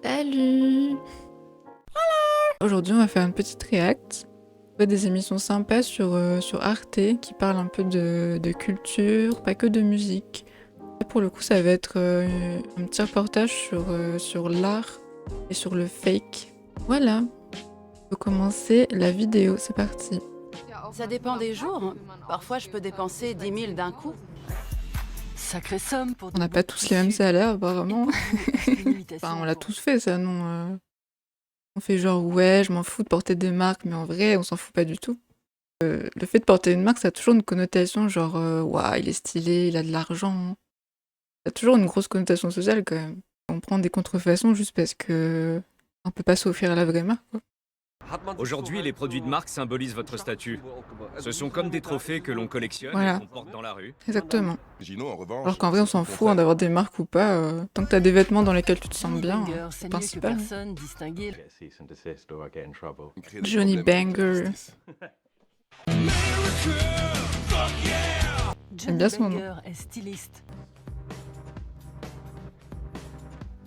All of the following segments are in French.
Salut! Aujourd'hui, on va faire une petite react. On fait des émissions sympas sur Arte qui parlent un peu de culture, pas que de musique. Et pour le coup, ça va être un petit reportage sur l'art et sur le fake. Voilà, on peut commencer la vidéo, c'est parti. Ça dépend des jours. Parfois, je peux dépenser 10 000 d'un coup. Sacrée somme pour On n'a pas tous les mêmes salaires, apparemment. Enfin, Enfin, on l'a tous fait, ça, non On fait genre, ouais, je m'en fous de porter des marques, mais en vrai, on s'en fout pas du tout. Le fait de porter une marque, ça a toujours une connotation genre, waouh, il est stylé, il a de l'argent. Ça a toujours une grosse connotation sociale, quand même. On prend des contrefaçons juste parce que on peut pas s'offrir la vraie marque, quoi. Aujourd'hui, les produits de marque symbolisent votre statut. Ce sont comme des trophées que l'on collectionne Voilà. et qu'on porte dans la rue. Exactement. Sinon, en revanche, Alors qu'en vrai, on s'en fout hein, d'avoir des marques ou pas. Tant que t'as des vêtements dans lesquels tu te sens bien, c'est le principal. Johnny Banger. J'aime bien ce moment. Est styliste.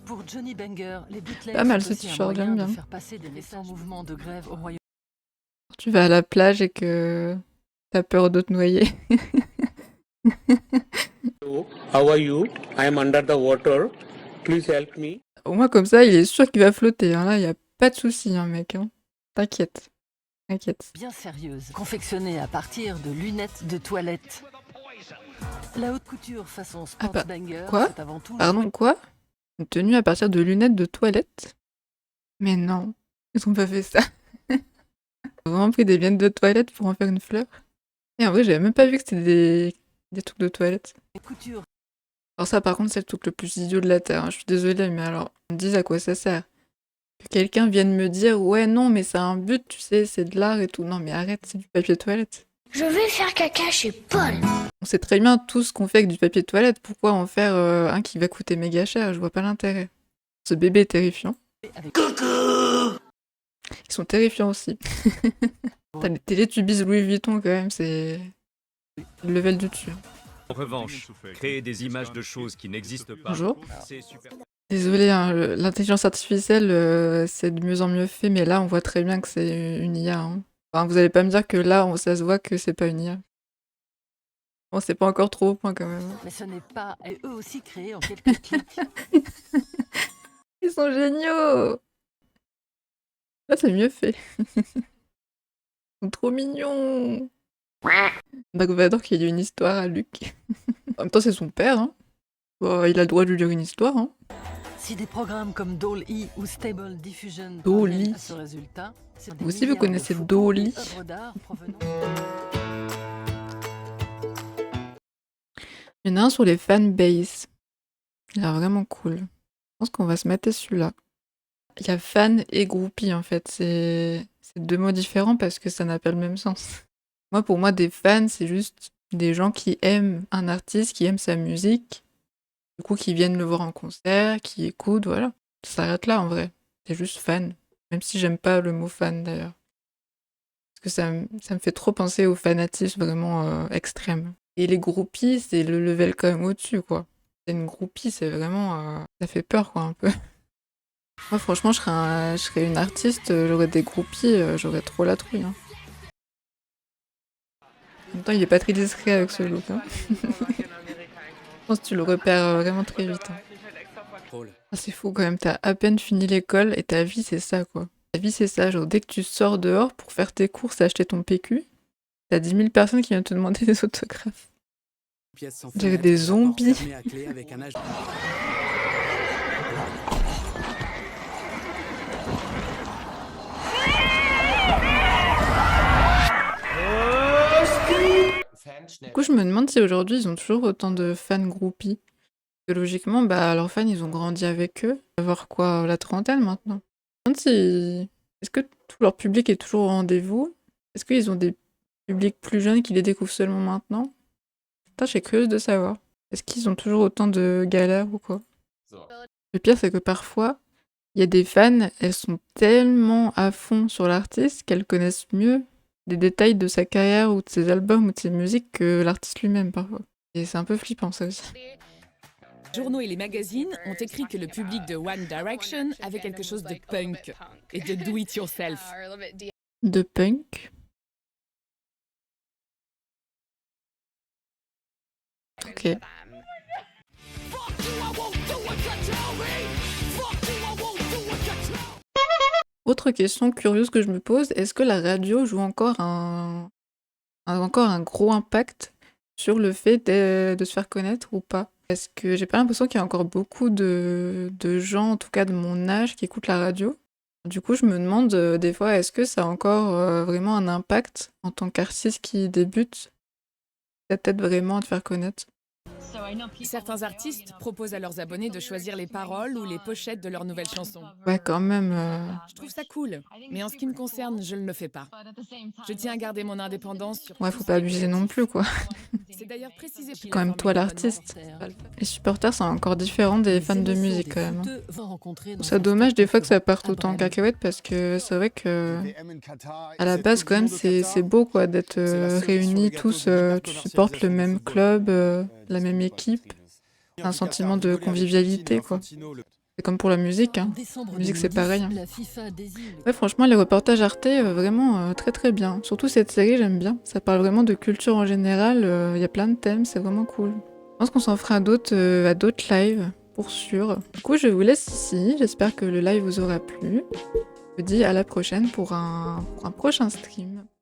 Pour Johnny Banger, les bootlegs Pas mal sont ce aussi un t-shirt, moyen j'aime de bien. faire passer des messages en mouvement de grève au Royaume-Uni. Tu vas à la plage et que t'as peur de te noyer. How are you? I am under the water. Please help me. Au moins comme ça, il est sûr qu'il va flotter. Hein. Là, il y a pas de souci, hein, mec. Hein. T'inquiète. T'inquiète. Bien sérieuse, confectionnée à partir de lunettes de toilette. La haute couture façon Ah bah, Sportsbanger, quoi? c'est avant tout Pardon, quoi? Une tenue à partir de lunettes de toilette? Mais non, ils ont pas fait ça. Ils ont vraiment pris des lunettes de toilette pour en faire une fleur. Et en vrai, j'avais même pas vu que c'était des trucs de toilette. la couture. Alors ça, par contre, c'est le truc le plus idiot de la Terre. Hein. Je suis désolée, mais alors, on me dise à quoi ça sert. Que quelqu'un vienne me dire, ouais, non, mais ça a un but, tu sais, c'est de l'art et tout. Non, mais arrête, c'est du papier toilette. Je vais faire caca chez Paul. On sait très bien tout ce qu'on fait avec du papier de toilette. Pourquoi en faire un qui va coûter méga cher? Je vois pas l'intérêt. Ce bébé est terrifiant. Avec Ils sont terrifiants aussi. T'as les Télétubbies Louis Vuitton quand même, c'est le level du dessus. En revanche, créer des images de choses qui n'existent pas, Bonjour. c'est super. Désolée, hein, l'intelligence artificielle, c'est de mieux en mieux fait, mais là on voit très bien que c'est une IA. Hein. Enfin, vous allez pas me dire que là, ça se voit que c'est pas une IA. Bon, c'est pas encore trop au point quand même. Hein. mais ce n'est pas, et eux aussi créés en quelques clics. Ils sont géniaux! Là, c'est mieux fait. Ils sont trop mignons! Dark Vador qui lit une histoire à Luke. En même temps, c'est son père, hein. Bon, il a le droit de lui lire une histoire, hein. Si des programmes comme DALL-E ou Stable Diffusion DALL-E. parviennent à ce résultat, c'est des Vous aussi, vous milliards de connaissez photos et DALL-E. œuvres d'art provenant- Il y en a un sur les fanbases. Il a l'air vraiment cool. Je pense qu'on va se mater celui-là. Il y a fan et groupie en fait. C'est deux mots différents parce que ça n'a pas le même sens. Moi, pour moi, des fans, c'est juste des gens qui aiment un artiste, qui aiment sa musique, du coup, qui viennent le voir en concert, qui écoutent, voilà. Ça s'arrête là en vrai. C'est juste fan. Même si j'aime pas le mot fan d'ailleurs. Parce que ça me fait trop penser au fanatisme vraiment extrême. Et les groupies, c'est le level quand même au-dessus, quoi. C'est une groupie, c'est vraiment... ça fait peur, quoi, un peu. Moi, franchement, je serais une artiste, j'aurais des groupies, j'aurais trop la trouille. Hein. En même temps, il est pas très discret avec ce look. Hein. Je pense que tu le repères vraiment très vite. Hein. Ah, c'est fou quand même, t'as à peine fini l'école et ta vie, c'est ça, quoi. Ta vie, c'est ça, genre dès que tu sors dehors pour faire tes courses et acheter ton PQ, t'as 10 000 personnes qui viennent te demander des autographes. J'avais des zombies. Du coup, je me demande si aujourd'hui ils ont toujours autant de fans groupies. Parce que logiquement, bah, leurs fans ils ont grandi avec eux. Ils vont avoir quoi, la trentaine maintenant? Je me demande si. Est-ce que tout leur public est toujours au rendez-vous? Est-ce qu'ils ont des publics plus jeunes qui les découvrent seulement maintenant? Putain, je suis curieuse de savoir. Est-ce qu'ils ont toujours autant de galères ou quoi? Le pire, c'est que parfois, il y a des fans, elles sont tellement à fond sur l'artiste qu'elles connaissent mieux des détails de sa carrière ou de ses albums ou de ses musiques que l'artiste lui-même parfois. Et c'est un peu flippant ça aussi. journaux et les magazines ont écrit que le public de One Direction avait quelque chose de punk et de do-it-yourself. De punk. Ok. Autre question curieuse que je me pose, est-ce que la radio joue encore un gros impact sur le fait de se faire connaître ou pas? Parce que j'ai pas l'impression qu'il y a encore beaucoup de gens, en tout cas de mon âge, qui écoutent la radio. Du coup, je me demande des fois, est-ce que ça a encore vraiment un impact en tant qu'artiste qui débute? Ça t'aide vraiment à te faire connaître? Certains artistes proposent à leurs abonnés de choisir les paroles ou les pochettes de leurs nouvelles chansons. Ouais, quand même. Je trouve ça cool, mais en ce qui me concerne, je ne le fais pas. Je tiens à garder mon indépendance sur Ouais, tout faut ce pas qui est abuser non créatif. plus, quoi. C'est d'ailleurs précisé C'est quand même toi l'artiste. Les supporters sont encore différents des fans de musique, quand même. C'est dommage des fois que ça parte autant en cacahuète parce que c'est vrai que à la base, quand même, c'est beau, quoi, d'être réunis tous. Tu supportes le même club, la même équipe. Un sentiment de convivialité, quoi. C'est comme pour la musique, hein. La musique, c'est pareil, hein. Ouais, franchement, les reportages Arte, vraiment très très bien. Surtout cette série, j'aime bien. Ça parle vraiment de culture en général. Il y a plein de thèmes, c'est vraiment cool. Je pense qu'on s'en fera à d'autres lives, pour sûr. Du coup, je vous laisse ici. J'espère que le live vous aura plu. Je vous dis à la prochaine pour un prochain stream.